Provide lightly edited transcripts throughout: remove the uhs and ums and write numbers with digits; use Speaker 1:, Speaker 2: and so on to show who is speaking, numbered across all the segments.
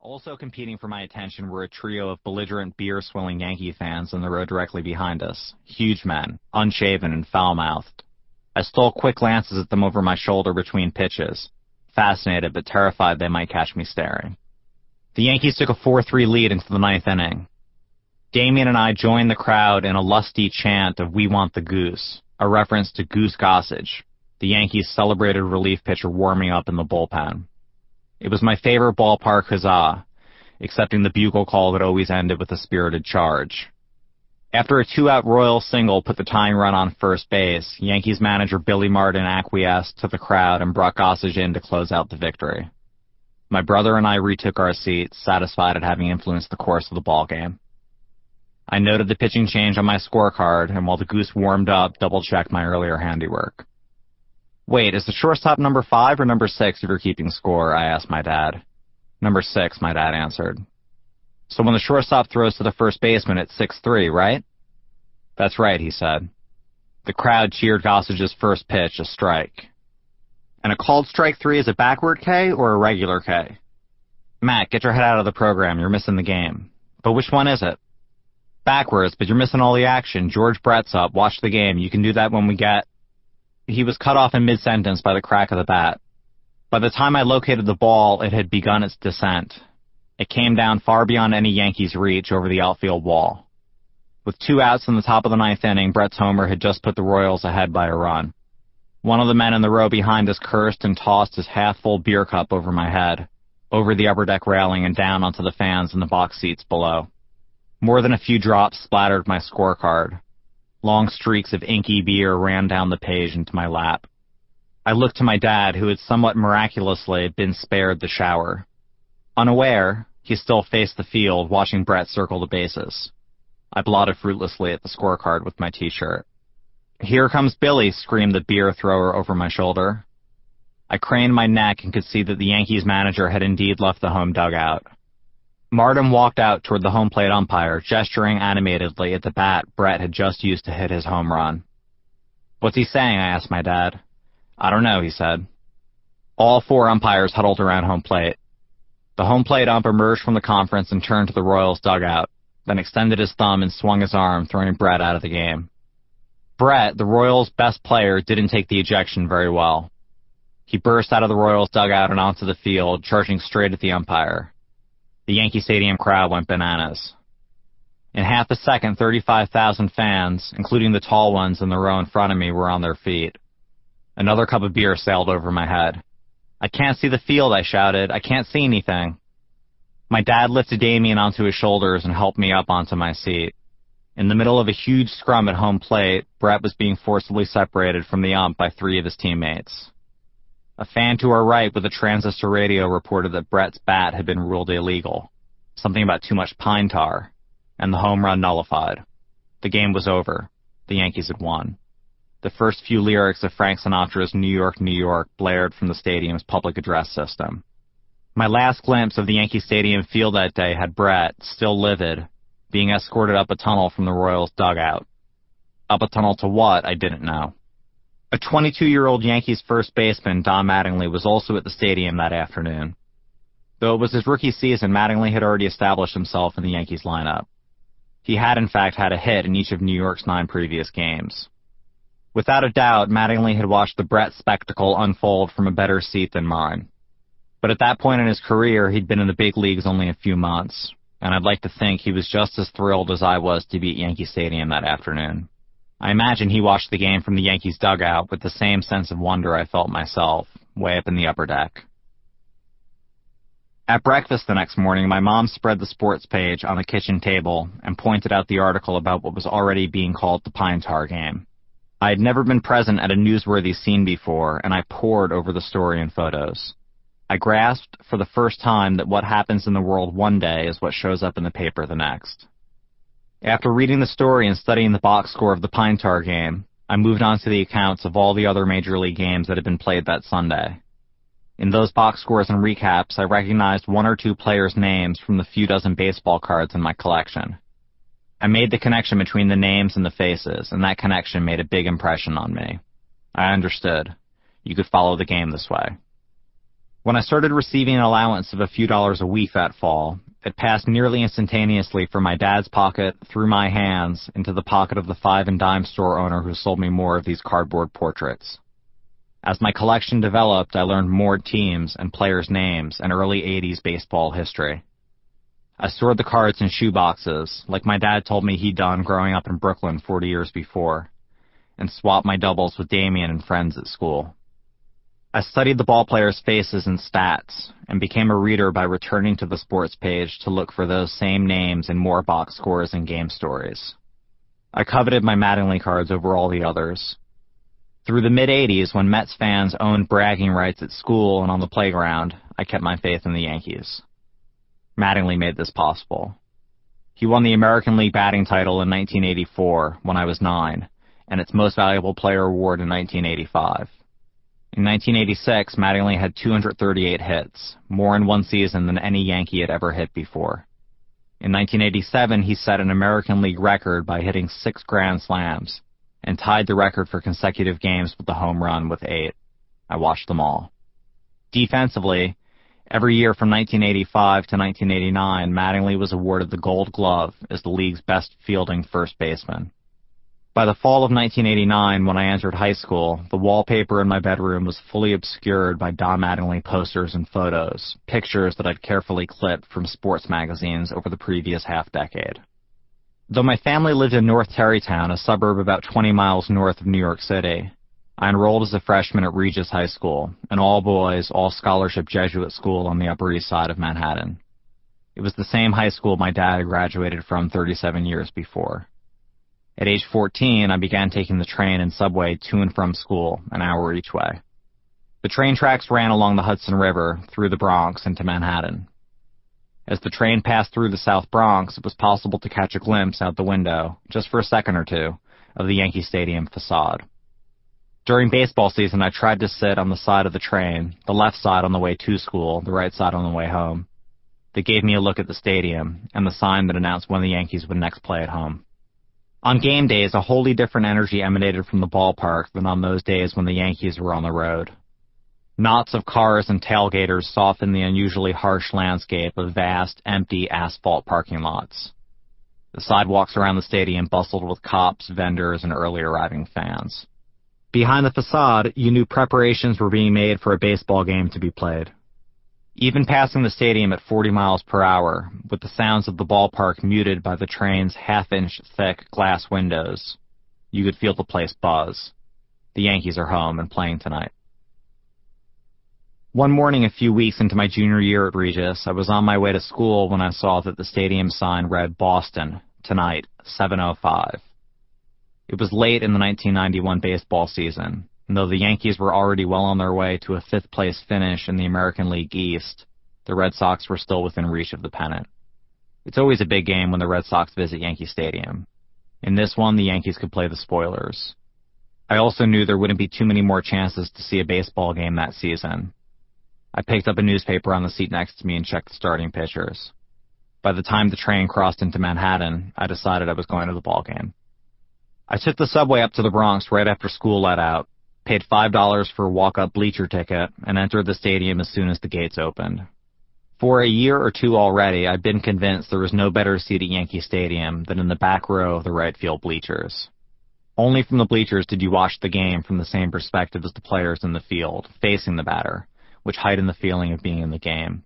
Speaker 1: Also competing for my attention were a trio of belligerent, beer-swilling Yankee fans in the row directly behind us. Huge men, unshaven and foul-mouthed. I stole quick glances at them over my shoulder between pitches, fascinated but terrified they might catch me staring. The Yankees took a 4-3 lead into the ninth inning. Damien and I joined the crowd in a lusty chant of "We Want the Goose," a reference to Goose Gossage, the Yankees' celebrated relief pitcher warming up in the bullpen. It was my favorite ballpark huzzah, excepting the bugle call that always ended with a spirited charge. After a 2-out Royals single put the tying run on first base, Yankees manager Billy Martin acquiesced to the crowd and brought Gossage in to close out the victory. My brother and I retook our seats, satisfied at having influenced the course of the ballgame. I noted the pitching change on my scorecard, and while the Goose warmed up, double-checked my earlier handiwork. "Wait, is the shortstop number 5 or number 6 if you're keeping score?" I asked my dad. "Number 6, my dad answered. "So when the shortstop throws to the first baseman, it's 6-3, right?" "That's right," he said. The crowd cheered Gossage's first pitch, a strike. "And a called strike 3 is a backward K or a regular K?" "Matt, get your head out of the program. You're missing the game." "But which one is it?" "Backwards, but you're missing all the action. George Brett's up. Watch the game. You can do that when we get..." He was cut off in mid-sentence by the crack of the bat. By the time I located the ball, it had begun its descent. It came down far beyond any Yankees' reach over the outfield wall. With 2 outs in the top of the ninth inning, Brett's homer had just put the Royals ahead by a run. One of the men in the row behind us cursed and tossed his half-full beer cup over my head, over the upper deck railing and down onto the fans in the box seats below. More than a few drops splattered my scorecard. Long streaks of inky beer ran down the page into my lap. I looked to my dad, who had somewhat miraculously been spared the shower. Unaware, he still faced the field, watching Brett circle the bases. I blotted fruitlessly at the scorecard with my T-shirt. "Here comes Billy," screamed the beer thrower over my shoulder. I craned my neck and could see that the Yankees manager had indeed left the home dugout. Martin walked out toward the home plate umpire, gesturing animatedly at the bat Brett had just used to hit his home run. "What's he saying?" I asked my dad. "I don't know," he said. All 4 umpires huddled around home plate. The home plate ump emerged from the conference and turned to the Royals dugout, then extended his thumb and swung his arm, throwing Brett out of the game. Brett, the Royals' best player, didn't take the ejection very well. He burst out of the Royals dugout and onto the field, charging straight at the umpire. The Yankee Stadium crowd went bananas. In half a second, 35,000 fans, including the tall ones in the row in front of me, were on their feet. Another cup of beer sailed over my head. "I can't see the field," I shouted. "I can't see anything." My dad lifted Damien onto his shoulders and helped me up onto my seat. In the middle of a huge scrum at home plate, Brett was being forcibly separated from the ump by 3 of his teammates. A fan to our right with a transistor radio reported that Brett's bat had been ruled illegal, something about too much pine tar, and the home run nullified. The game was over. The Yankees had won. The first few lyrics of Frank Sinatra's New York, New York blared from the stadium's public address system. My last glimpse of the Yankee Stadium field that day had Brett, still livid, being escorted up a tunnel from the Royals' dugout. Up a tunnel to what, I didn't know. A 22-year-old Yankees first baseman, Don Mattingly, was also at the stadium that afternoon. Though it was his rookie season, Mattingly had already established himself in the Yankees lineup. He had, in fact, had a hit in each of New York's 9 previous games. Without a doubt, Mattingly had watched the Brett spectacle unfold from a better seat than mine. But at that point in his career, he'd been in the big leagues only a few months, and I'd like to think he was just as thrilled as I was to be at Yankee Stadium that afternoon. I imagine he watched the game from the Yankees' dugout with the same sense of wonder I felt myself, way up in the upper deck. At breakfast the next morning, my mom spread the sports page on the kitchen table and pointed out the article about what was already being called the Pine Tar game. I had never been present at a newsworthy scene before, and I pored over the story and photos. I grasped for the first time that what happens in the world one day is what shows up in the paper the next. After reading the story and studying the box score of the Pine Tar game, I moved on to the accounts of all the other Major League games that had been played that Sunday. In those box scores and recaps, I recognized 1 or 2 players' names from the few dozen baseball cards in my collection. I made the connection between the names and the faces, and that connection made a big impression on me. I understood. You could follow the game this way. When I started receiving an allowance of a few dollars a week that fall, it passed nearly instantaneously from my dad's pocket, through my hands, into the pocket of the five-and-dime store owner who sold me more of these cardboard portraits. As my collection developed, I learned more teams and players' names and early 80s baseball history. I stored the cards in shoe boxes, like my dad told me he'd done growing up in Brooklyn 40 years before, and swapped my doubles with Damien and friends at school. I studied the ballplayers' faces and stats, and became a reader by returning to the sports page to look for those same names in more box scores and game stories. I coveted my Mattingly cards over all the others. Through the mid-'80s, when Mets fans owned bragging rights at school and on the playground, I kept my faith in the Yankees. Mattingly made this possible. He won the American League batting title in 1984, when I was 9, and its Most Valuable Player award in 1985. In 1986, Mattingly had 238 hits, more in one season than any Yankee had ever hit before. In 1987, he set an American League record by hitting 6 grand slams, and tied the record for consecutive games with the home run with 8. I watched them all. Defensively, every year from 1985 to 1989, Mattingly was awarded the Gold Glove as the league's best fielding first baseman. By the fall of 1989, when I entered high school, the wallpaper in my bedroom was fully obscured by Don Mattingly posters and photos, pictures that I'd carefully clipped from sports magazines over the previous half-decade. Though my family lived in North Tarrytown, a suburb about 20 miles north of New York City, I enrolled as a freshman at Regis High School, an all-boys, all-scholarship Jesuit school on the Upper East Side of Manhattan. It was the same high school my dad had graduated from 37 years before. At age 14, I began taking the train and subway to and from school, an hour each way. The train tracks ran along the Hudson River, through the Bronx, into Manhattan. As the train passed through the South Bronx, it was possible to catch a glimpse out the window, just for a second or two, of the Yankee Stadium facade. During baseball season, I tried to sit on the side of the train, the left side on the way to school, the right side on the way home. They gave me a look at the stadium, and the sign that announced when the Yankees would next play at home. On game days, a wholly different energy emanated from the ballpark than on those days when the Yankees were on the road. Knots of cars and tailgaters softened the unusually harsh landscape of vast, empty asphalt parking lots. The sidewalks around the stadium bustled with cops, vendors, and early arriving fans. Behind the facade, you knew preparations were being made for a baseball game to be played. Even passing the stadium at 40 miles per hour, with the sounds of the ballpark muted by the train's half-inch thick glass windows, you could feel the place buzz. The Yankees are home and playing tonight. One morning a few weeks into my junior year at Regis, I was on my way to school when I saw that the stadium sign read Boston, tonight, 7:05. It was late in the 1991 baseball season, and though the Yankees were already well on their way to a fifth-place finish in the American League East, the Red Sox were still within reach of the pennant. It's always a big game when the Red Sox visit Yankee Stadium. In this one, the Yankees could play the spoilers. I also knew there wouldn't be too many more chances to see a baseball game that season. I picked up a newspaper on the seat next to me and checked the starting pitchers. By the time the train crossed into Manhattan, I decided I was going to the ball game. I took the subway up to the Bronx right after school let out, paid $5 for a walk-up bleacher ticket, and entered the stadium as soon as the gates opened. For a year or two already, I'd been convinced there was no better seat at Yankee Stadium than in the back row of the right field bleachers. Only from the bleachers did you watch the game from the same perspective as the players in the field, facing the batter, which heightened the feeling of being in the game.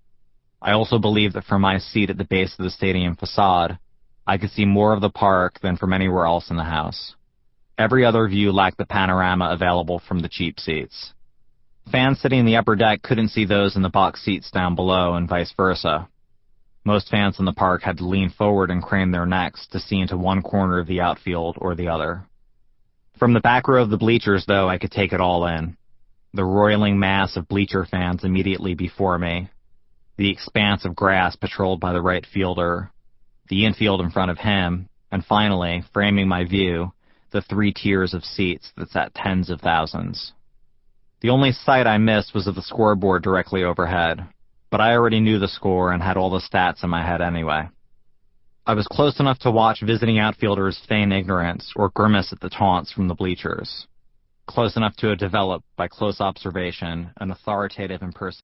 Speaker 1: I also believed that from my seat at the base of the stadium facade, I could see more of the park than from anywhere else in the house. Every other view lacked the panorama available from the cheap seats. Fans sitting in the upper deck couldn't see those in the box seats down below, and vice versa. Most fans in the park had to lean forward and crane their necks to see into one corner of the outfield or the other. From the back row of the bleachers, though, I could take it all in. The roiling mass of bleacher fans immediately before me, the expanse of grass patrolled by the right fielder, the infield in front of him, and finally, framing my view, the 3 tiers of seats that sat tens of thousands. The only sight I missed was of the scoreboard directly overhead, but I already knew the score and had all the stats in my head anyway. I was close enough to watch visiting outfielders feign ignorance or grimace at the taunts from the bleachers, close enough to have developed, by close observation, an authoritative impersonation